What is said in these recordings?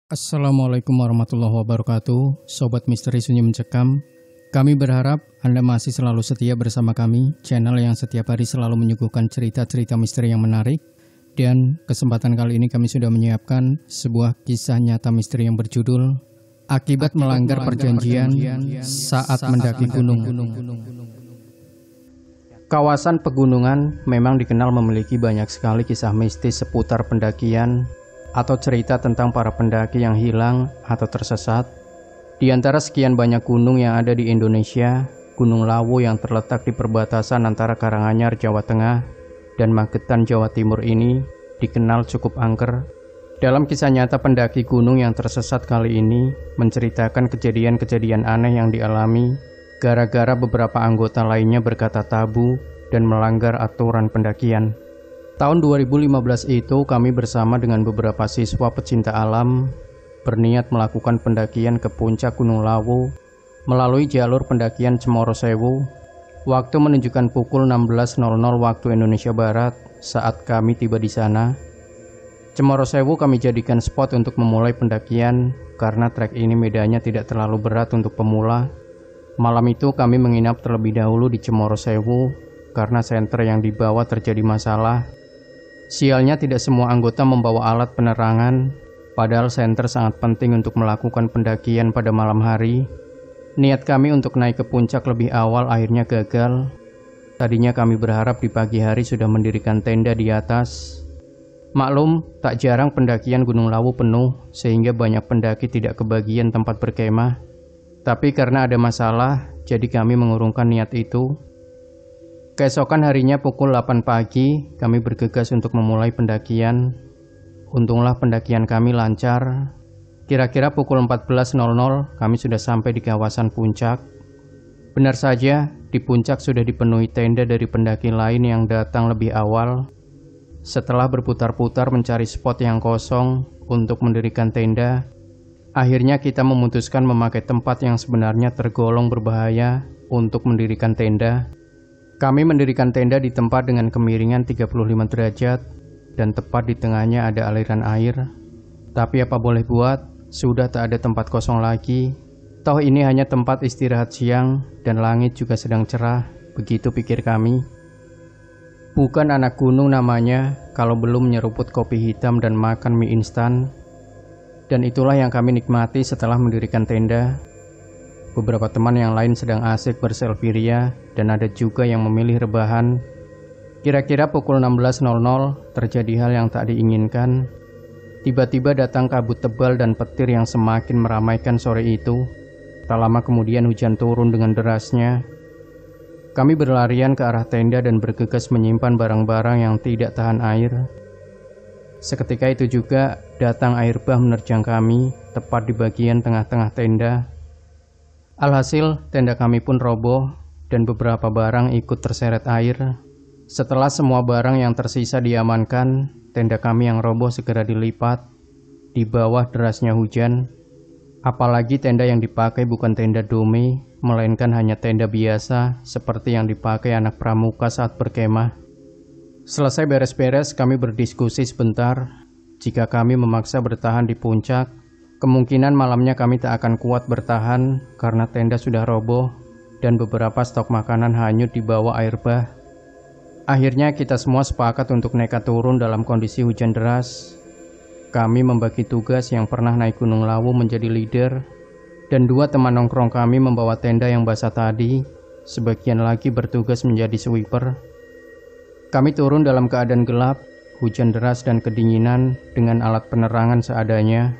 Assalamualaikum warahmatullahi wabarakatuh, Sobat Misteri Sunyi Mencekam. Kami berharap Anda masih selalu setia bersama kami, channel yang setiap hari selalu menyuguhkan cerita-cerita misteri yang menarik. Dan kesempatan kali ini kami sudah menyiapkan sebuah kisah nyata misteri yang berjudul Akibat Melanggar Perjanjian Saat Mendaki Gunung. Kawasan pegunungan memang dikenal memiliki banyak sekali kisah mistis seputar pendakian atau cerita tentang para pendaki yang hilang atau tersesat. Di antara sekian banyak gunung yang ada di Indonesia, Gunung Lawu yang terletak di perbatasan antara Karanganyar, Jawa Tengah, dan Magetan, Jawa Timur ini dikenal cukup angker. Dalam kisah nyata pendaki gunung yang tersesat kali ini, menceritakan kejadian-kejadian aneh yang dialami gara-gara beberapa anggota lainnya berkata tabu dan melanggar aturan pendakian. Tahun 2015 itu kami bersama dengan beberapa siswa pecinta alam berniat melakukan pendakian ke puncak Gunung Lawu melalui jalur pendakian Cemoro Sewu. Waktu menunjukkan pukul 16.00 waktu Indonesia Barat saat kami tiba di sana. Cemoro Sewu kami jadikan spot untuk memulai pendakian karena trek ini medannya tidak terlalu berat untuk pemula. Malam itu kami menginap terlebih dahulu di Cemoro Sewu karena senter yang dibawa terjadi masalah. Sialnya tidak semua anggota membawa alat penerangan, padahal senter sangat penting untuk melakukan pendakian pada malam hari. Niat kami untuk naik ke puncak lebih awal akhirnya gagal. Tadinya kami berharap di pagi hari sudah mendirikan tenda di atas. Maklum, tak jarang pendakian Gunung Lawu penuh sehingga banyak pendaki tidak kebagian tempat berkemah. Tapi karena ada masalah, jadi kami mengurungkan niat itu. Keesokan harinya pukul 8 pagi, kami bergegas untuk memulai pendakian. Untunglah pendakian kami lancar. Kira-kira pukul 14.00 kami sudah sampai di kawasan puncak. Benar saja, di puncak sudah dipenuhi tenda dari pendaki lain yang datang lebih awal. Setelah berputar-putar mencari spot yang kosong untuk mendirikan tenda, akhirnya kita memutuskan memakai tempat yang sebenarnya tergolong berbahaya untuk mendirikan tenda. Kami mendirikan tenda di tempat dengan kemiringan 35 derajat dan tepat di tengahnya ada aliran air. Tapi apa boleh buat, sudah tak ada tempat kosong lagi. Toh ini hanya tempat istirahat siang dan langit juga sedang cerah, begitu pikir kami. Bukan anak gunung namanya kalau belum nyeruput kopi hitam dan makan mie instan. Dan itulah yang kami nikmati setelah mendirikan tenda. Beberapa teman yang lain sedang asik berselfie ria dan ada juga yang memilih rebahan. Kira-kira pukul 16.00 terjadi hal yang tak diinginkan. Tiba-tiba datang kabut tebal dan petir yang semakin meramaikan sore itu. Tak lama kemudian hujan turun dengan derasnya. Kami berlarian ke arah tenda dan bergegas menyimpan barang-barang yang tidak tahan air. Seketika itu juga datang air bah menerjang kami tepat di bagian tengah-tengah tenda. Alhasil, tenda kami pun roboh dan beberapa barang ikut terseret air. Setelah semua barang yang tersisa diamankan, tenda kami yang roboh segera dilipat di bawah derasnya hujan. Apalagi tenda yang dipakai bukan tenda dome, melainkan hanya tenda biasa seperti yang dipakai anak pramuka saat berkemah. Selesai beres-beres, kami berdiskusi sebentar. Jika kami memaksa bertahan di puncak, kemungkinan malamnya kami tak akan kuat bertahan karena tenda sudah roboh dan beberapa stok makanan hanyut di bawah air bah. Akhirnya kita semua sepakat untuk nekat turun dalam kondisi hujan deras. Kami membagi tugas yang pernah naik Gunung Lawu menjadi leader dan dua teman nongkrong kami membawa tenda yang basah tadi. Sebagian lagi bertugas menjadi sweeper. Kami turun dalam keadaan gelap, hujan deras dan kedinginan dengan alat penerangan seadanya.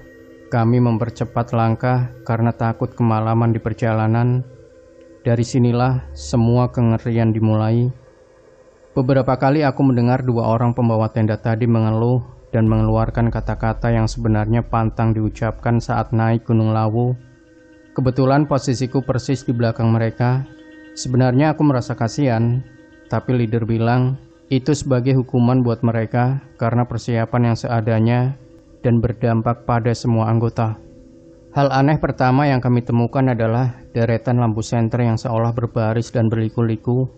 Kami mempercepat langkah karena takut kemalaman di perjalanan. Dari sinilah semua kengerian dimulai. Beberapa kali aku mendengar dua orang pembawa tenda tadi mengeluh dan mengeluarkan kata-kata yang sebenarnya pantang diucapkan saat naik Gunung Lawu. Kebetulan posisiku persis di belakang mereka. Sebenarnya aku merasa kasihan, tapi leader bilang itu sebagai hukuman buat mereka karena persiapan yang seadanya dan berdampak pada semua anggota. Hal aneh pertama yang kami temukan adalah deretan lampu senter yang seolah berbaris dan berliku-liku.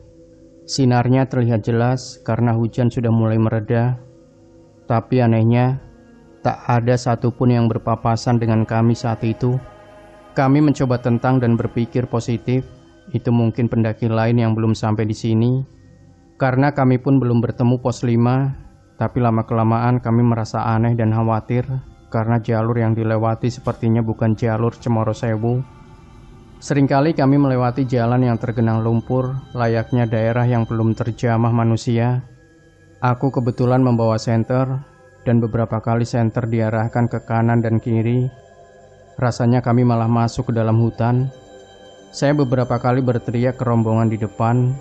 Sinarnya terlihat jelas karena hujan sudah mulai mereda. Tapi anehnya, Tak ada satupun yang berpapasan dengan kami saat itu. Kami mencoba tentang dan berpikir positif. Itu mungkin pendaki lain yang belum sampai di sini. Karena kami pun belum bertemu pos 5, tapi lama-kelamaan kami merasa aneh dan khawatir karena jalur yang dilewati sepertinya bukan jalur Cemoro Sewu. Seringkali kami melewati jalan yang tergenang lumpur, layaknya daerah yang belum terjamah manusia. Aku kebetulan membawa senter, dan beberapa kali senter diarahkan ke kanan dan kiri. Rasanya kami malah masuk ke dalam hutan. Saya beberapa kali berteriak ke rombongan di depan,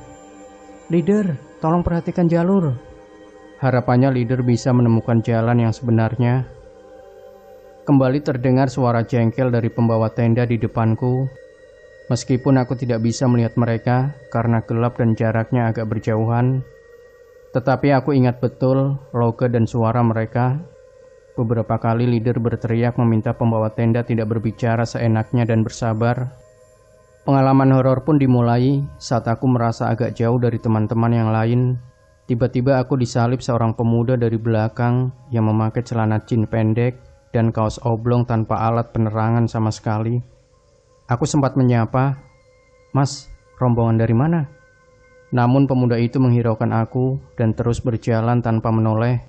"Leader, tolong perhatikan jalur." Harapannya leader bisa menemukan jalan yang sebenarnya. Kembali terdengar suara jengkel dari pembawa tenda di depanku. Meskipun aku tidak bisa melihat mereka karena gelap dan jaraknya agak berjauhan, tetapi aku ingat betul logo dan suara mereka. Beberapa kali leader berteriak meminta pembawa tenda tidak berbicara seenaknya dan bersabar. Pengalaman horor pun dimulai saat aku merasa agak jauh dari teman-teman yang lain. Tiba-tiba aku disalib seorang pemuda dari belakang yang memakai celana jeans pendek dan kaos oblong tanpa alat penerangan sama sekali. Aku sempat menyapa, "Mas, rombongan dari mana?" Namun pemuda itu menghiraukan aku dan terus berjalan tanpa menoleh.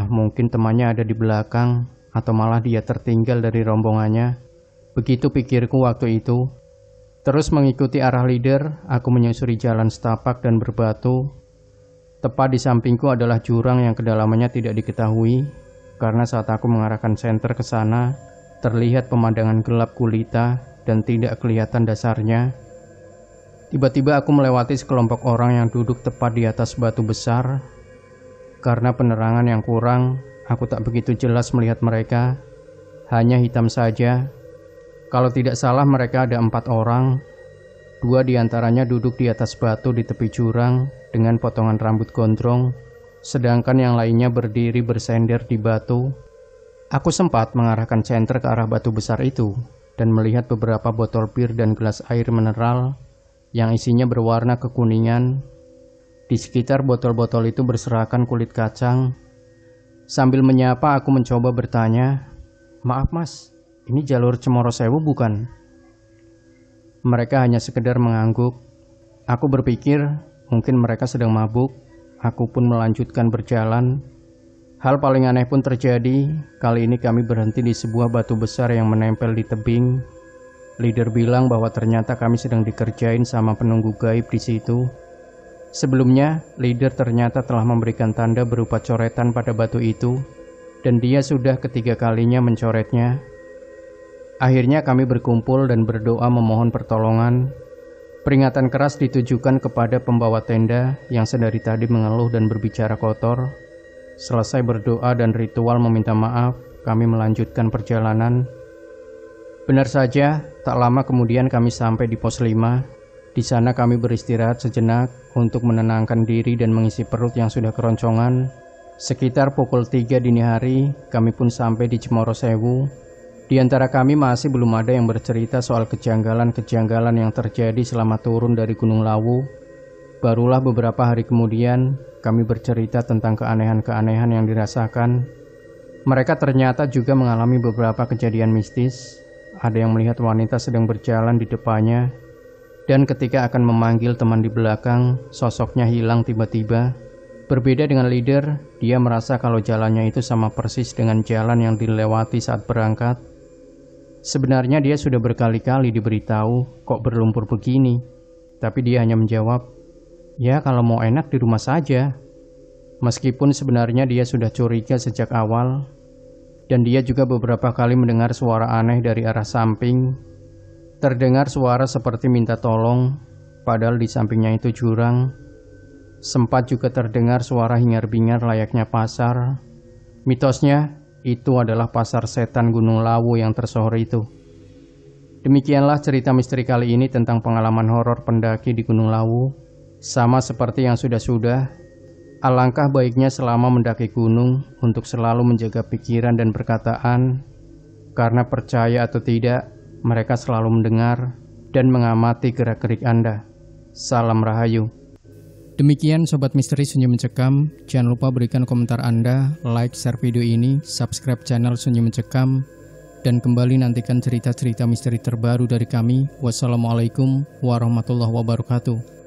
Mungkin temannya ada di belakang atau malah dia tertinggal dari rombongannya. Begitu pikirku waktu itu. Terus mengikuti arah leader, aku menyusuri jalan setapak dan berbatu. Tepat di sampingku adalah jurang yang kedalamannya tidak diketahui. Karena saat aku mengarahkan senter ke sana, terlihat pemandangan gelap gulita dan tidak kelihatan dasarnya. Tiba-tiba aku melewati sekelompok orang yang duduk tepat di atas batu besar. Karena penerangan yang kurang, aku tak begitu jelas melihat mereka. Hanya hitam saja. Kalau tidak salah mereka ada 4 orang. 2 diantaranya duduk di atas batu di tepi jurang dengan potongan rambut gondrong, sedangkan yang lainnya berdiri bersender di batu. Aku sempat mengarahkan senter ke arah batu besar itu dan melihat beberapa botol bir dan gelas air mineral yang isinya berwarna kekuningan. Di sekitar botol-botol itu berserakan kulit kacang. Sambil menyapa aku mencoba bertanya, "Maaf mas, ini jalur Cemoro Sewu bukan?" Mereka hanya sekedar mengangguk. Aku berpikir mungkin mereka sedang mabuk. Aku pun melanjutkan berjalan. Hal paling aneh pun terjadi. Kali ini kami berhenti di sebuah batu besar yang menempel di tebing. Leader bilang bahwa ternyata kami sedang dikerjain sama penunggu gaib di situ. Sebelumnya, leader ternyata telah memberikan tanda berupa coretan pada batu itu, dan dia sudah ketiga kalinya mencoretnya. Akhirnya kami berkumpul dan berdoa memohon pertolongan. Peringatan keras ditujukan kepada pembawa tenda yang sedari tadi mengeluh dan berbicara kotor. Selesai berdoa dan ritual meminta maaf, kami melanjutkan perjalanan. Benar saja, tak lama kemudian kami sampai di pos 5. Di sana kami beristirahat sejenak untuk menenangkan diri dan mengisi perut yang sudah keroncongan. Sekitar pukul 3 dini hari, kami pun sampai di Cemoro Sewu. Di antara kami masih belum ada yang bercerita soal kejanggalan-kejanggalan yang terjadi selama turun dari Gunung Lawu. Barulah beberapa hari kemudian, kami bercerita tentang keanehan-keanehan yang dirasakan. Mereka ternyata juga mengalami beberapa kejadian mistis. Ada yang melihat wanita sedang berjalan di depannya, dan ketika akan memanggil teman di belakang, sosoknya hilang tiba-tiba. Berbeda dengan leader, dia merasa kalau jalannya itu sama persis dengan jalan yang dilewati saat berangkat. Sebenarnya dia sudah berkali-kali diberitahu kok berlumpur begini, tapi dia hanya menjawab, "Ya kalau mau enak di rumah saja." Meskipun sebenarnya dia sudah curiga sejak awal. Dan dia juga beberapa kali mendengar suara aneh dari arah samping. Terdengar suara seperti minta tolong, padahal di sampingnya itu jurang. Sempat juga terdengar suara hingar-bingar layaknya pasar. Mitosnya, itu adalah pasar setan Gunung Lawu yang tersohor itu. Demikianlah cerita misteri kali ini tentang pengalaman horor pendaki di Gunung Lawu. Sama seperti yang sudah-sudah, alangkah baiknya selama mendaki gunung untuk selalu menjaga pikiran dan perkataan, karena percaya atau tidak, mereka selalu mendengar dan mengamati gerak-gerik Anda. Salam Rahayu. Demikian Sobat Misteri Sunyi Mencekam, jangan lupa berikan komentar Anda, like, share video ini, subscribe channel Sunyi Mencekam, dan kembali nantikan cerita-cerita misteri terbaru dari kami. Wassalamualaikum warahmatullahi wabarakatuh.